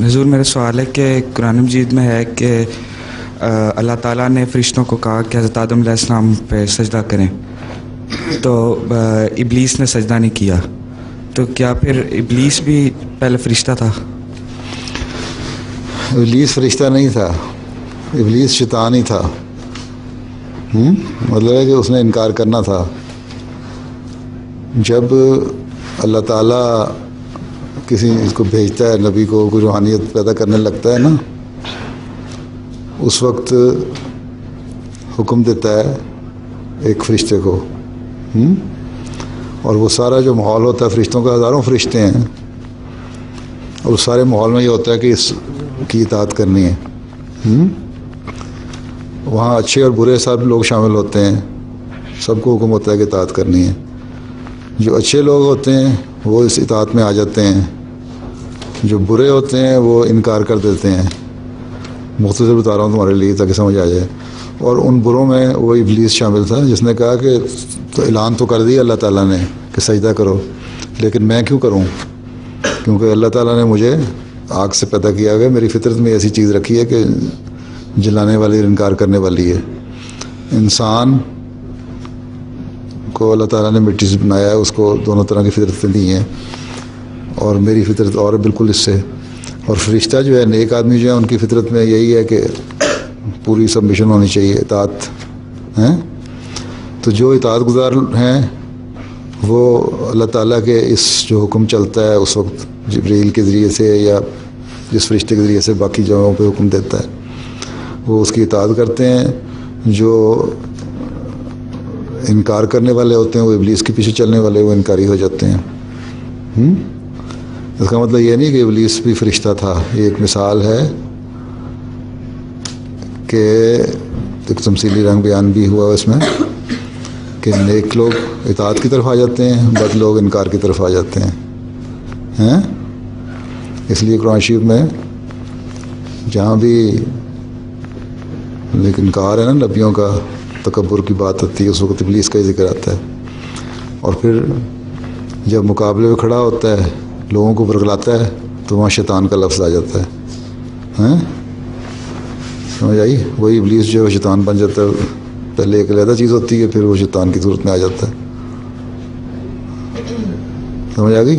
حضور میرا سوال ہے کہ قرآن مجید میں ہے کہ اللہ تعالیٰ نے فرشتوں کو کہا کہ حضرت آدم علیہ السلام پہ سجدہ کریں، تو ابلیس نے سجدہ نہیں کیا، تو کیا پھر ابلیس بھی پہلے فرشتہ تھا؟ ابلیس فرشتہ نہیں تھا، ابلیس شیطان ہی تھا۔ مطلب ہے کہ اس نے انکار کرنا تھا۔ جب اللہ تعالیٰ کسی اس کو بھیجتا ہے، نبی کو کوئی روحانیت پیدا کرنے لگتا ہے نا، اس وقت حکم دیتا ہے ایک فرشتے کو، اور وہ سارا جو ماحول ہوتا ہے، فرشتوں کا ہزاروں فرشتے ہیں، اور اس سارے ماحول میں یہ ہوتا ہے کہ اس کی اطاعت کرنی ہے۔ وہاں اچھے اور برے سب لوگ شامل ہوتے ہیں، سب کو حکم ہوتا ہے کہ اطاعت کرنی ہے۔ جو اچھے لوگ ہوتے ہیں وہ اس اطاعت میں آ جاتے ہیں، جو برے ہوتے ہیں وہ انکار کر دیتے ہیں۔ مختصر بتا رہا ہوں تمہارے لیے تاکہ سمجھ آ جائے۔ اور ان بروں میں وہ ابلیس شامل تھا، جس نے کہا کہ تو اعلان تو کر دیا اللہ تعالیٰ نے کہ سجدہ کرو، لیکن میں کیوں کروں؟ کیونکہ اللہ تعالیٰ نے مجھے آگ سے پیدا کیا گیا، میری فطرت میں ایسی چیز رکھی ہے کہ جلانے والی اور انکار کرنے والی ہے۔ انسان کو اللہ تعالیٰ نے مٹی سے بنایا ہے، اس کو دونوں طرح کی فطرتیں دی ہیں، اور میری فطرت اور بالکل اس سے۔ اور فرشتہ جو ہے، نیک آدمی جو ہے، ان کی فطرت میں یہی ہے کہ پوری سبمیشن ہونی چاہیے، اطاعت ہیں۔ تو جو اطاعت گزار ہیں وہ اللہ تعالیٰ کے اس جو حکم چلتا ہے اس وقت جبریل کے ذریعے سے یا جس فرشتے کے ذریعے سے باقی جگہوں پہ حکم دیتا ہے، وہ اس کی اطاعت کرتے ہیں۔ جو انکار کرنے والے ہوتے ہیں، وہ ابلیس کے پیچھے چلنے والے، وہ انکاری ہو جاتے ہیں۔ اس کا مطلب یہ نہیں کہ ابلیس بھی فرشتہ تھا، یہ ایک مثال ہے کہ ایک تمثیلی رنگ بیان بھی ہوا اس میں کہ نیک لوگ اطاعت کی طرف آ جاتے ہیں، بد لوگ انکار کی طرف آ جاتے ہیں۔ اس لیے قرآن شریف میں جہاں بھی لیکن انکار ہے نا، نبیوں کا تکبر کی بات آتی ہے، اس وقت ابلیس کا ہی ذکر آتا ہے۔ اور پھر جب مقابلے میں کھڑا ہوتا ہے، لوگوں کو برگلاتا ہے، تو وہاں شیطان کا لفظ آ جاتا ہے۔ سمجھ آئی؟ وہی ابلیس جو ہے شیطان بن جاتا ہے، پہلے ایک علیحدہ چیز ہوتی ہے، پھر وہ شیطان کی صورت میں آ جاتا ہے۔ سمجھ آ گئی؟